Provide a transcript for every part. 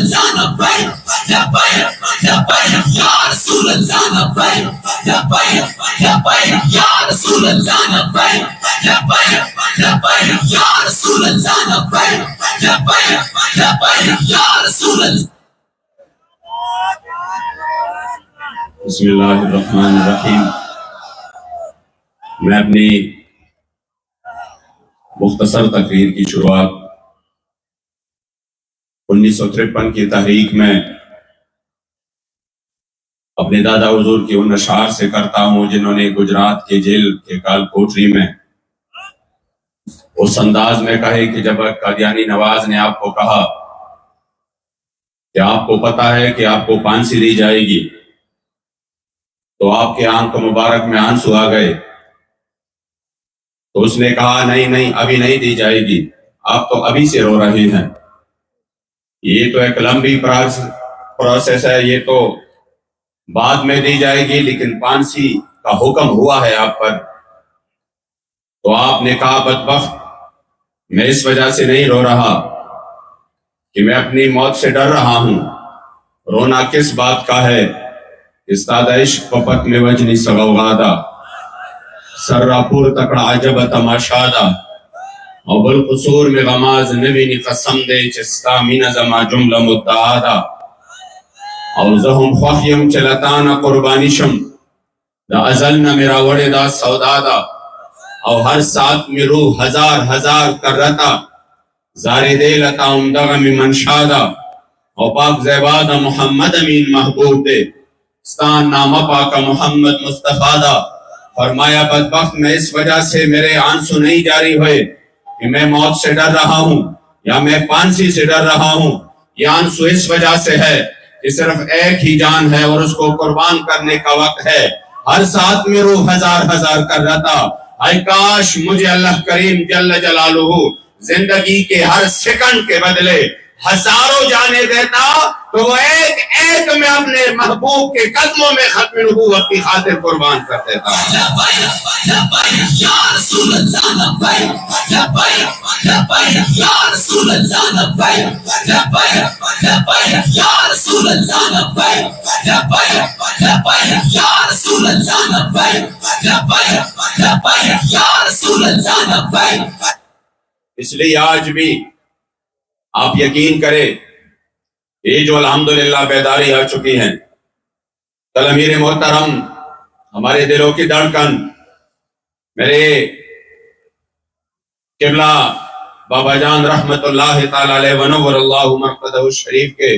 اللہ لبیک لبیک لبیک یا رسول اللہ لبیک لبیک لبیک یا رسول اللہ لبیک لبیک لبیک یا رسول اللہ لبیک لبیک لبیک یا رسول اللہ. بسم اللہ الرحمن الرحیم. میں اپنی مختصر تقریر کی شروعات 1953 کی تحریک میں اپنے دادا حضور کی ان اشعار سے کرتا ہوں جنہوں نے گجرات کے جیل کے کال کوٹری میں اس انداز میں کہے کہ جب قادیانی نواز نے آپ کو کہا کہ آپ کو پتا ہے کہ آپ کو پھانسی دی جائے گی تو آپ کے آنکھ مبارک میں آنسو آ گئے. تو اس نے کہا نہیں نہیں ابھی نہیں دی جائے گی, آپ تو ابھی سے رو رہے ہیں. یہ تو ایک لمبی پروسیس ہے, یہ تو بعد میں دی جائے گی, لیکن پھانسی کا حکم ہوا ہے آپ پر. تو آپ نے کہا بدبخت میں اس وجہ سے نہیں رو رہا کہ میں اپنی موت سے ڈر رہا ہوں. رونا کس بات کا ہے؟ استاد عشق پپت میں وجنی سغوغادا سرہ پور تکڑا عجب تماشادا او بالقصور میں غماز نوینی قسم دے چستا مین زما جملہ متعادا او زہم خوخیم چلتانا قربانی شم دا ازلنا میرا وڑے دا سودادا او ہر ساتھ میں روح ہزار ہزار کرتا زاری دے لتا امدغم منشادا او پاک زیبادا محمد امین محبوب دے ستان نامہ پاکا محمد مصطفیٰ دا. فرمایا بدبخت میں اس وجہ سے میرے آنسو نہیں جاری ہوئے کہ میں موت سے ڈر رہا ہوں یا میں پھانسی سے ڈر رہا ہوں. یہ آنسو اس وجہ سے ہے کہ صرف ایک ہی جان ہے اور اس کو قربان کرنے کا وقت ہے. ہر ساتھ میں روح ہزار ہزار کر رہا تھا. اے کاش مجھے اللہ کریم جل جلالہ زندگی کے ہر سیکنڈ کے بدلے ہزاروں جانے دیتا تو وہ ایک ایک میں اپنے محبوب کے قدموں میں ختم نبوت کی خاطر قربان کر دیتا. لبیک لبیک یا رسول اللہ لبیک لبیک لبیک یا رسول اللہ لبیک لبیک لبیک یا رسول اللہ لبیک لبیک لبیک یا رسول اللہ لبیک لبیک لبیک یا رسول اللہ لبیک. اس لیے آج بھی آپ یقین کریں یہ جو الحمدللہ بیداری آ چکی ہیں, کل امیر محترم ہمارے دلوں کی دھڑکن میرے قبلہ بابا جان رحمت اللہ تعالی علیہ ونور اللہ مرقدہ الشریف کے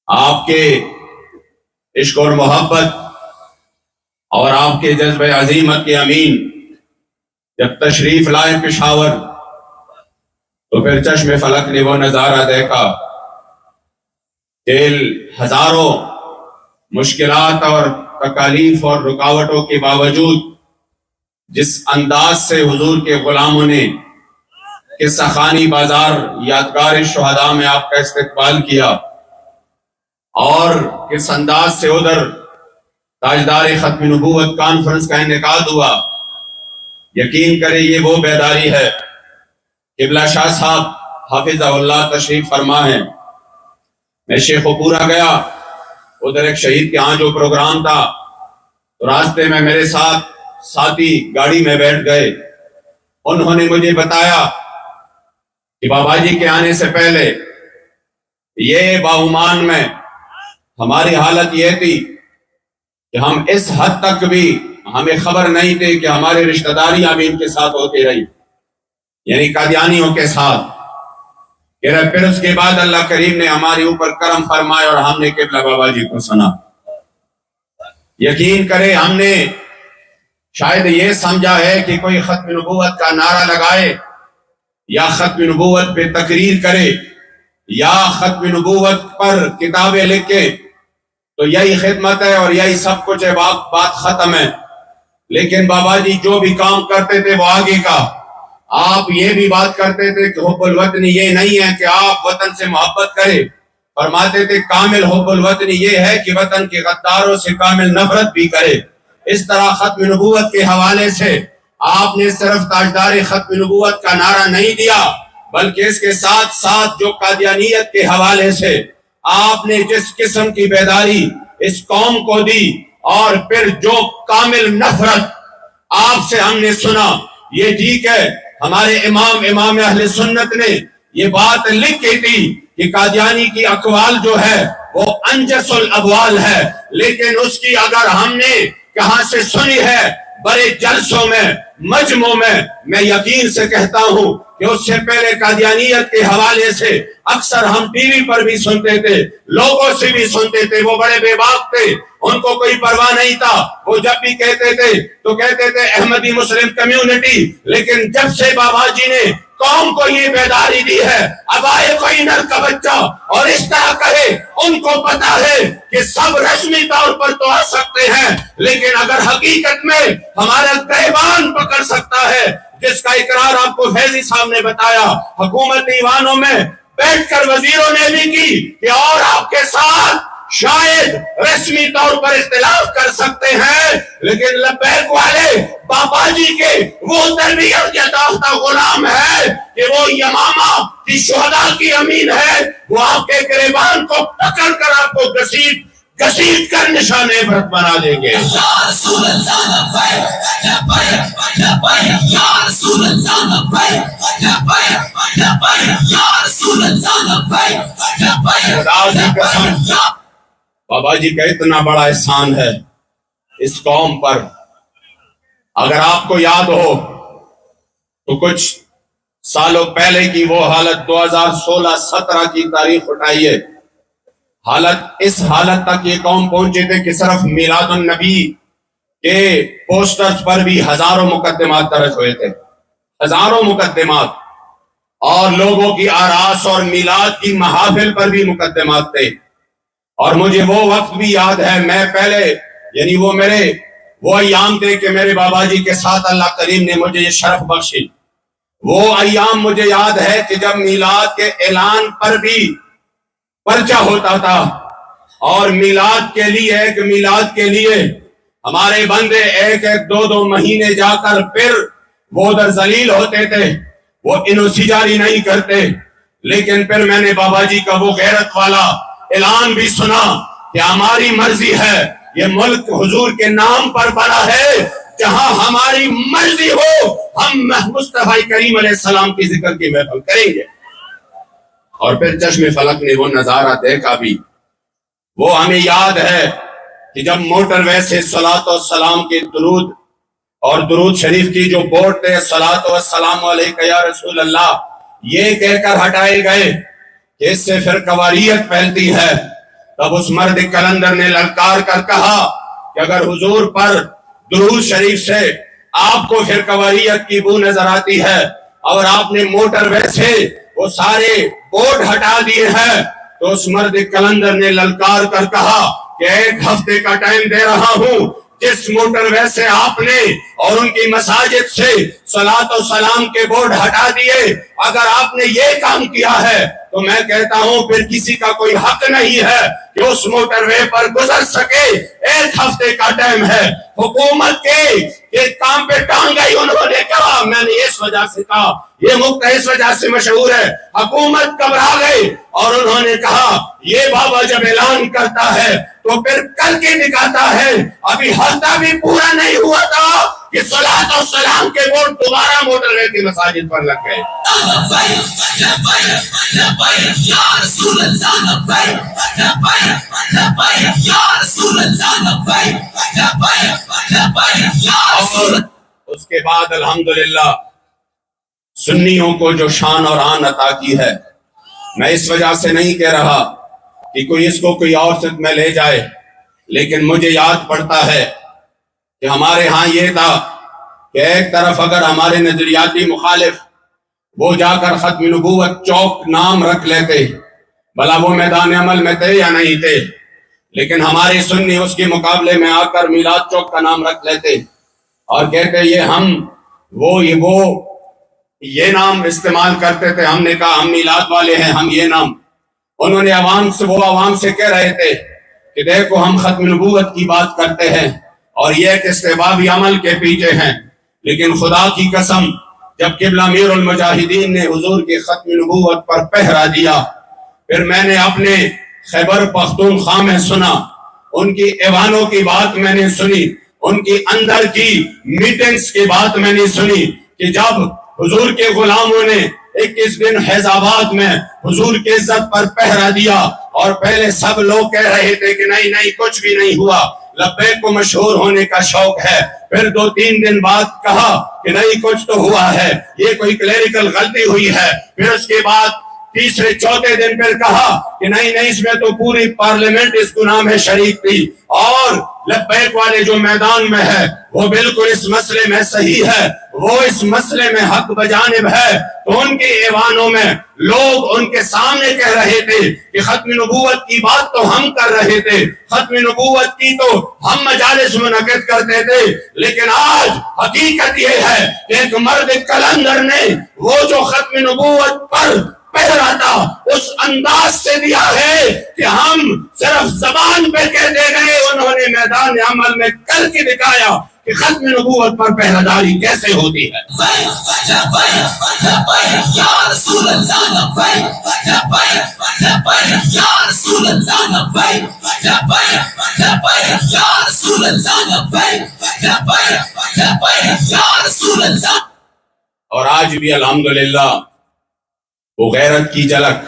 آپ کے عشق اور محبت اور آپ کے جذبہ عظیمت کے امین جب تشریف لائے پشاور تو پھر چشم فلک نے وہ نظارہ دیکھا کہ ہزاروں مشکلات اور تکالیف اور رکاوٹوں کے باوجود جس انداز سے حضور کے غلاموں نے قصہ خانی بازار یادگار شہداء میں آپ کا استقبال کیا اور کس انداز سے ادھر تاجدار ختم نبوت کانفرنس کا انعقاد ہوا, یقین کرے یہ وہ بیداری ہے. قبلہ شاہ صاحب حافظہ اللہ تشریف فرما ہے. میں شیخ پورا گیا, ادھر ایک شہید کے ہاں جو پروگرام تھا تو راستے میں میرے ساتھ ساتھی گاڑی میں بیٹھ گئے. انہوں نے مجھے بتایا کہ بابا جی کے آنے سے پہلے یہ باعمان میں ہماری حالت یہ تھی کہ ہم اس حد تک بھی ہمیں خبر نہیں تھی کہ ہمارے رشتہ داریاں بھی ان کے ساتھ ہوتی رہی, یعنی قادیانیوں کے ساتھ. پھر اس کے بعد اللہ کریم نے ہمارے اوپر کرم فرمائے اور ہم نے قبلہ بابا جی کو سنا. یقین کرے ہم نے شاید یہ سمجھا ہے کہ کوئی ختم نبوت کا نعرہ لگائے یا ختم نبوت پہ تقریر کرے یا ختم نبوت پر کتابیں لکھے تو یہی خدمت ہے اور یہی سب کچھ ہے, بات ختم ہے. لیکن بابا جی جو بھی کام کرتے تھے وہ آگے کا. آپ یہ بھی بات کرتے تھے کہ حب الوطنی یہ نہیں ہے کہ آپ وطن سے محبت کریں, فرماتے تھے کامل حب الوطنی یہ ہے کہ وطن کے غداروں سے کامل نفرت بھی کرے. اس طرح ختم نبوت کے حوالے سے آپ نے صرف تاجدار ختم نبوت کا نعرہ نہیں دیا بلکہ اس کے ساتھ ساتھ جو قادیانیت کے حوالے سے آپ نے جس قسم کی بیداری اس قوم کو دی اور پھر جو کامل نفرت آپ سے ہم نے سنا، یہ ٹھیک ہے ہمارے امام اہل سنت نے یہ بات لکھی تھی کہ قادیانی کی اقوال جو ہے وہ انجس الاقوال ہے، لیکن اس کی اگر ہم نے کہاں سے سنی ہے، بڑے جلسوں میں، مجمع میں یقین سے کہتا ہوں کہ اس سے پہلے قادیانیت کے حوالے سے اکثر ہم ٹی وی پر بھی سنتے تھے، لوگوں سے بھی سنتے تھے، وہ بڑے بے باک تھے، ان کو کوئی پرواہ نہیں تھا، وہ جب بھی کہتے تھے تو کہتے تھے احمدی مسلم کمیونٹی، لیکن جب سے بابا جی نے قوم کو یہ بیداری دی ہے، اب آئے کوئی نر کا بچہ اور اس طرح کہے، ان کو پتا ہے کہ سب رسمی طور پر تو آ سکتے ہیں، لیکن اگر حقیقت میں ہمارا گریبان پکڑ سکتا ہے، جس کا اقرار آپ کو فیضی صاحب نے بتایا، حکومت ایوانوں میں بیٹھ کر وزیروں نے بھی کی کہ اور آپ کے ساتھ شاید رسمی طور پر اختلاف کر سکتے ہیں، لیکن لبیک والے بابا جی کے وہ تربیت یافتہ غلام ہے کہ وہ یمامہ کی شہداء کی امین ہے، وہ آپ کے گریبان کو پکڑ کر آپ کو گسیٹ کر نشان عبرت بنا دیں گے۔ یا رسول اللہ لبیک لبیک لبیک یا رسول اللہ لبیک لبیک لبیک یا رسول اللہ لبیک لبیک۔ بابا جی کا اتنا بڑا احسان ہے اس قوم پر، اگر آپ کو یاد ہو تو کچھ سالوں پہلے کی وہ حالت 2016-17 کی تاریخ اٹھائیے، اس حالت تک یہ قوم پہنچے تھے کہ صرف میلاد النبی کے پوسٹرز پر بھی ہزاروں مقدمات درج ہوئے تھے، ہزاروں مقدمات، اور لوگوں کی آراس اور میلاد کی محافل پر بھی مقدمات تھے۔ اور مجھے وہ وقت بھی یاد ہے، میں پہلے یعنی وہ ایام تھے کہ میرے بابا جی کے ساتھ اللہ کریم نے مجھے یہ شرف بخشی، وہ ایام مجھے یاد ہے کہ جب میلاد کے اعلان پر بھی پرچہ ہوتا تھا، اور میلاد کے لیے ہمارے بندے ایک دو مہینے جا کر پھر وہ ادھر ذلیل ہوتے تھے، وہ انوسی جاری نہیں کرتے، لیکن پھر میں نے بابا جی کا وہ غیرت والا اعلان بھی سنا کہ ہماری مرضی ہے، یہ ملک حضور کے نام پر بنا ہے، جہاں ہماری مرضی ہو ہم مصطفیٰ کریم علیہ السلام کی ذکر کی محفل کریں گے۔ اور پھر چشم فلک نے وہ نظارہ دیکھا بھی، وہ ہمیں یاد ہے کہ جب موٹر وے سے صلاۃ و سلام کے درود اور درود شریف کی جو بورڈ تھے، صلاۃ و سلام علیکہ یا رسول اللہ، یہ کہہ کر ہٹائے گئے کہ اس سے فرقواریت پھیلتی ہے، تب اس مرد کلندر نے للکار کر کہا کہ اگر حضور پر درود شریف سے آپ کو فرقواریت کی بو نظر آتی ہے اور آپ نے موٹر وے سے وہ سارے بورڈ ہٹا دیے ہیں، تو اس مرد کلندر نے للکار کر کہا کہ 1 ہفتے کا ٹائم دے رہا ہوں، جس موٹر وے سے آپ نے اور ان کی مساجد سے صلاۃ و سلام کے بورڈ ہٹا دیے، اگر آپ نے یہ کام کیا ہے تو میں کہتا ہوں پھر کسی کا کوئی حق نہیں ہے کہ اس موٹر وے پر گزر سکے۔ 1 ہفتے کا ٹائم ہے، حکومت کے کام پہ ٹانگ گئی، انہوں نے کہا، میں نے اس وجہ سے کہا، یہ مقطع اس وجہ سے مشہور ہے، حکومت گھبرا گئی اور انہوں نے کہا یہ بابا جب اعلان کرتا ہے تو پھر کر کے دکھاتا ہے، ابھی ہفتہ بھی پورا نہیں ہوا تھا کہ صلاۃ و سلام کے بورڈ دوبارہ موٹر وے کی مساجد پر لگ گئے۔ اور اس کے بعد الحمدللہ سنیوں کو جو شان اور آن عطا کی ہے، میں اس وجہ سے نہیں کہہ رہا کہ کوئی اس کو کوئی اور سمت میں لے جائے، لیکن مجھے یاد پڑتا ہے کہ ہمارے ہاں یہ تھا کہ ایک طرف اگر ہمارے نظریاتی مخالف وہ جا کر ختم نبوت چوک نام رکھ لیتے، بھلا وہ میدان عمل میں تھے یا نہیں تھے، لیکن ہمارے سنی اس کے مقابلے میں آ کر میلاد چوک کا نام رکھ لیتے اور کہتے یہ نام استعمال کرتے تھے۔ ہم نے کہا ہم میلاد والے ہیں، ہم یہ نام، انہوں نے عوام سے کہہ رہے تھے کہ دیکھو ہم ختم نبوت کی بات کرتے ہیں اور یہ ایک استحبابی عمل کے پیچھے ہیں، لیکن خدا کی قسم جب قبلہ امیر المجاہدین نے حضور کی ختم نبوت پر پہرا دیا، پھر میں نے اپنے خیبر پختونخوا میں سنا، ان کی ایوانوں کی بات میں نے سنی، ان کی اندر کی میٹنگز کی بات میں نے سنی کہ جب حضور کے غلاموں نے 21 دن حیض آباد میں حضور کے عزت پر پہرا دیا، اور پہلے سب لوگ کہہ رہے تھے کہ نہیں کچھ بھی نہیں ہوا، لبیک کو مشہور ہونے کا شوق ہے، پھر 2-3 دن بعد کہا کہ نہیں کچھ تو ہوا ہے، یہ کوئی کلیریکل غلطی ہوئی ہے، پھر اس کے بعد تیسرے چوتھے دن پھر کہا کہ نہیں اس میں تو پوری پارلیمنٹ اس گناہ میں شریک تھی، اور لبیک والے جو میدان میں ہے وہ بالکل اس مسئلے میں صحیح ہے، وہ اس مسئلے میں حق بجانب ہے۔ تو ان کے ایوانوں میں لوگ ان کے سامنے کہہ رہے تھے کہ ختم نبوت کی بات تو ہم کر رہے تھے، ختم نبوت کی تو ہم مجالس منعقد کرتے تھے، لیکن آج حقیقت یہ ہے کہ ایک مرد کلندر نے وہ جو ختم نبوت پر پہرا تھا اس انداز سے دیا ہے کہ ہم صرف زبان پہ کہتے گئے، انہوں نے میدان عمل میں کر کے دکھایا کہ ختم نبوت پر پہرہ داری کیسے ہوتی ہے۔ یا رسول اللہ لبیک، یا رسول اللہ لبیک، یا رسول اللہ لبیک، یا رسول اللہ۔ اور آج بھی الحمدللہ وہ غیرت کی جھلک،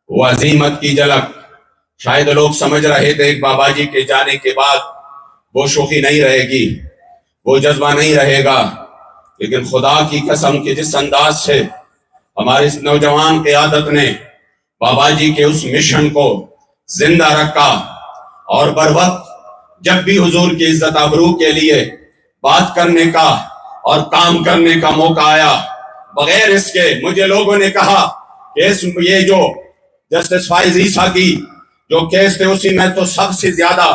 وہ عظیمت کی جھلک، شاید لوگ سمجھ رہے تھے کہ بابا جی کے جانے کے بعد وہ شوخی نہیں رہے گی، وہ جذبہ نہیں رہے گا، لیکن خدا کی قسم کہ جس انداز سے ہمارے اس نوجوان قیادت نے بابا جی کے اس مشن کو زندہ رکھا، اور بر وقت جب بھی حضور کی عزت آبرو کے لیے بات کرنے کا اور کام کرنے کا موقع آیا، بغیر اس کے مجھے لوگوں نے کہا کہ یہ جو جسٹس فائز عیسیٰ کی جو کیس تھے اسی میں تو سب سے زیادہ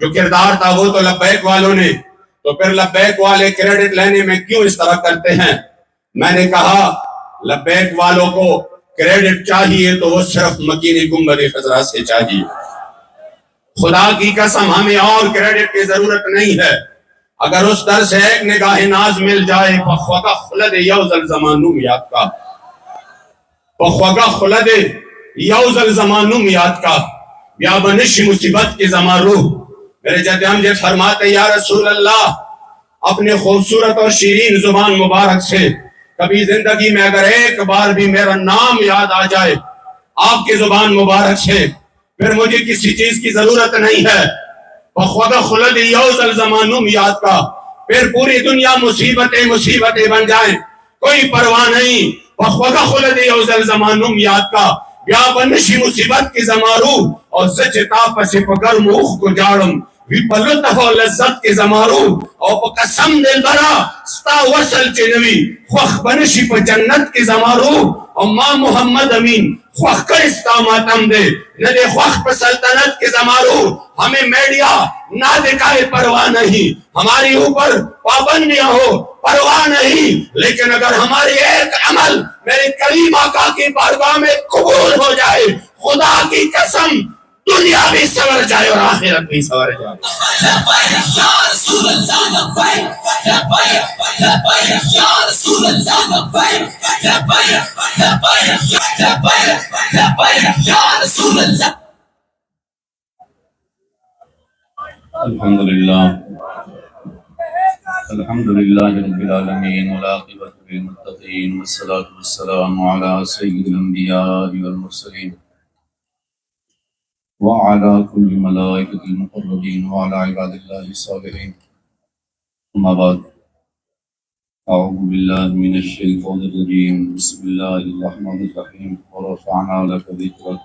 جو کردار تھا وہ تو لبیک والوں نے، تو پھر لبیک والے کریڈٹ لینے میں کیوں اس طرح کرتے ہیں؟ میں نے کہا لبیک والوں کو کریڈٹ چاہیے تو وہ صرف مکینی گنبد خضرا سے چاہیے، خدا کی قسم ہمیں اور کریڈٹ کی ضرورت نہیں ہے۔ اگر اس در سے ایک نگاہ ناز مل جائے بخوگا خلد یوزل زمانوم یاد کا، بخوگا خلد یوزل زمانوم یاد کا، بیابنش مصیبت کی زمانو۔ میرے جد امجد فرماتے یا رسول اللہ، اپنے خوبصورت اور شیرین زبان مبارک سے کبھی زندگی میں اگر ایک بار بھی میرا نام یاد آ جائے آپ کی زبان مبارک سے، پھر مجھے کسی چیز کی ضرورت نہیں ہے۔ بخوگا خلد یوزل زمانوم یاد کا، پھر پوری دنیا مصیبتیں بن جائیں کوئی پرواہ نہیں، بخوگا خلد یوزل زمانوم یاد کا، بیا بنشی مصیبت کی زمارو، اور زچتا پس پگر موخ کو جاڑم وی پلطف و لذت کے زمارو، اور قسم دل برا ستا وصل چنوی خوخ بنشی پا جنت کے زمارو، اور ماں محمد امین خوخ کر استا ماتم دے ندے خوخ پا سلطنت کے زمارو۔ ہمیں میڈیا نہ دکھائے پرواہ نہیں، ہماری اوپر پابندیاں ہو پرواہ نہیں، لیکن اگر ہماری ایک عمل میرے کریم آقا کی بارگاہ میں قبول ہو جائے، خدا کی قسم دنیا بھی سور جائے اور آخرت بھی سور جائے۔ یا رسول اللہ لبیک، یا رسول اللہ لبیک، یا رسول اللہ۔ الحمدللہ رب العالمین والعاقبۃ للمتقین والصلاة والسلام علی سید الانبیاء والمرسلین وعلی کل ملائکۃ المقربین وعلی عباد اللہ الصالحین، اما بعد، اعوذ باللہ من الشیطان الرجیم، بسم اللہ الرحمن الرحیم، ورفعنا لک ذکرک،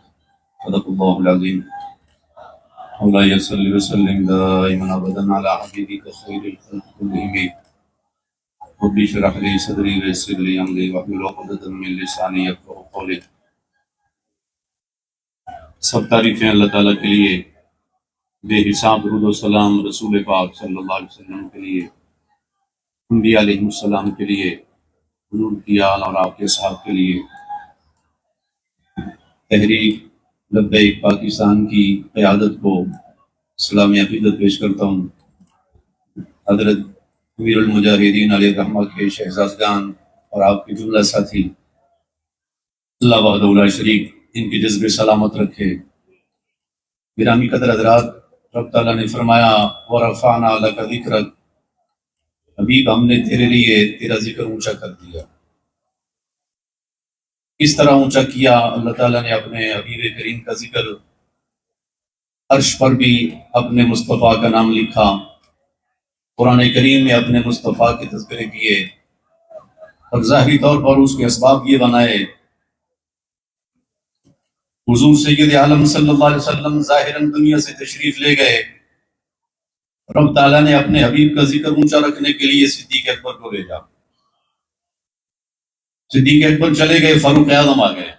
صدق اللہ العظیم۔ مولا صلی وسلم دائما ابدا علی حبیبک خیر الخلق کلہم، رب اشرح لی صدری ویسر لی امری واحلل عقدۃ من لسانی یفقہوا قولی۔ سب تعریفیں اللہ تعالیٰ کے لیے، بے حساب درود و سلام رسول پاک صلی اللہ علیہ وسلم کے لیے، انبیاء علیہ السلام کے لیے، حضور کی آل اور آپ کے اصحاب کے لیے۔ تحریک لبیک پاکستان کی قیادت کو سلام عقیدت پیش کرتا ہوں۔ حضرت امیر المجاہدین علیہ الرحمہ کے شہزادگان اور آپ کے جملہ ساتھی، اللہ وحدہ لا شریک ان کے جذبے سلامت رکھے۔ گرامی قدر حضرات، رب تعالیٰ نے فرمایا وَرَفَعْنَا لَكَ ذِكْرَكَ، حبیب ہم نے تیرے لیے تیرا ذکر اونچا کر دیا۔ کس طرح اونچا کیا؟ اللہ تعالیٰ نے اپنے حبیب کریم کا ذکر عرش پر بھی اپنے مصطفیٰ کا نام لکھا، قرآن کریم میں اپنے مصطفیٰ کے تذکرے کیے، اور ظاہری طور پر اس کے اسباب یہ بنائے۔ حضور سید عالم صلی اللہ علیہ وسلم ظاہراً دنیا سے تشریف لے گئے، رب تعالیٰ نے اپنے حبیب کا ذکر اونچا رکھنے کے لیے صدیق اکبر کو بھیجا۔ صدیق اکبر چلے گئے، فاروق اعظم آ گئے،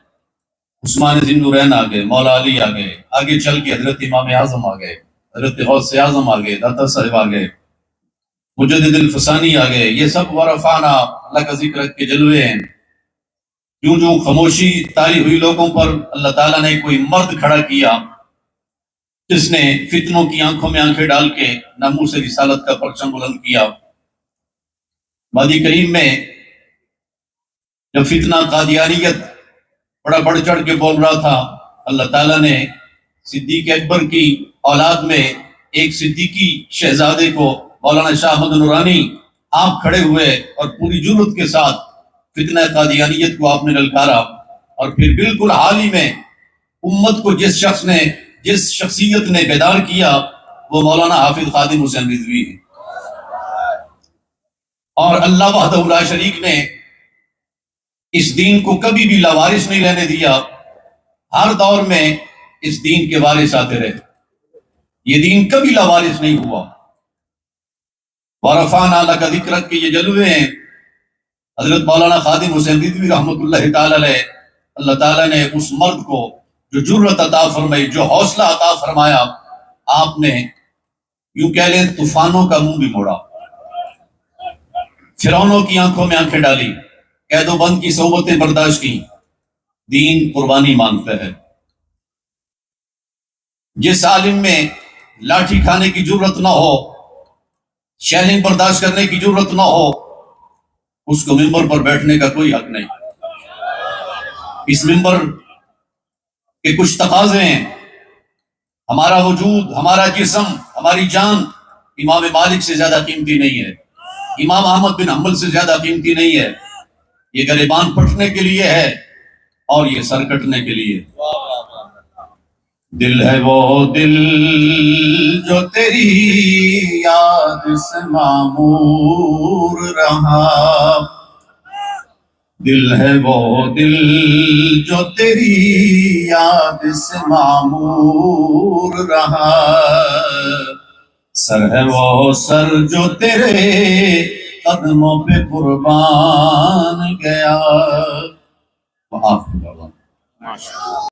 عثمان ذی النورین آ گئے، مولا علی آ گئے، آگے چل کے حضرت امام اعظم آ گئے، حضرت غوث اعظم آ گئے، داتا صاحب آ گئے، مجدد الفسانی آ گئے۔ یہ سب ورفعنا لک ذکرک کے جلوے ہیں۔ جو خاموشی طاری ہوئی لوگوں پر اللہ تعالیٰ نے کوئی مرد کھڑا کیا جس نے فتنوں کی آنکھوں میں آنکھیں ڈال کے ناموس رسالت کا پرچم بلند کیا۔ وادی کریم میں جب فتنہ قادیانیت بڑا بڑھ چڑھ کے بول رہا تھا، اللہ تعالیٰ نے صدیق اکبر کی اولاد میں ایک صدیقی شہزادے کو، مولانا شاہ احمد نورانی، آپ کھڑے ہوئے اور پوری جرأت کے ساتھ فتنہ قادیانیت کو آپ نے للکارا، اور پھر بالکل حال ہی میں امت کو جس شخصیت نے بیدار کیا وہ مولانا حافظ خادم حسین رضوی ہے۔ اور اللہ وحدہ لا شریک نے اس دین کو کبھی بھی لاوارث نہیں رہنے دیا، ہر دور میں اس دین کے وارث آتے رہے، یہ دین کبھی لاوارث نہیں ہوا۔ وَرَفَعْنَا لَكَ ذِكْرَكَ کے یہ جلوے ہیں۔ حضرت مولانا خادم حسین رضوی رحمۃ اللہ تعالی علیہ، اللہ تعالیٰ نے اس مرد کو جو جرأت عطا فرمائی، جو حوصلہ عطا فرمایا، آپ نے یوں کہہ لیں طوفانوں کا منہ بھی موڑا، فرعونوں کی آنکھوں میں آنکھیں ڈالی، قید و بند کی صحبتیں برداشت کی۔ دین قربانی مانگتا ہے۔ جس عالم میں لاٹھی کھانے کی جرأت نہ ہو، شیلنگ برداشت کرنے کی جرأت نہ ہو، اس کو ممبر پر بیٹھنے کا کوئی حق نہیں۔ اس ممبر کے کچھ تقاضے ہیں۔ ہمارا وجود، ہمارا جسم، ہماری جان امام مالک سے زیادہ قیمتی نہیں ہے، امام احمد بن حنبل سے زیادہ قیمتی نہیں ہے۔ یہ گریبان پھٹنے کے لیے ہے اور یہ سر کٹنے کے لیے۔ دل ہے وہ دل جو تیری یاد سے معمور رہا، دل ہے وہ دل جو تیری یاد سے معمور رہا، سر ہے وہ سر جو تیرے قدموں پہ قربان گیا۔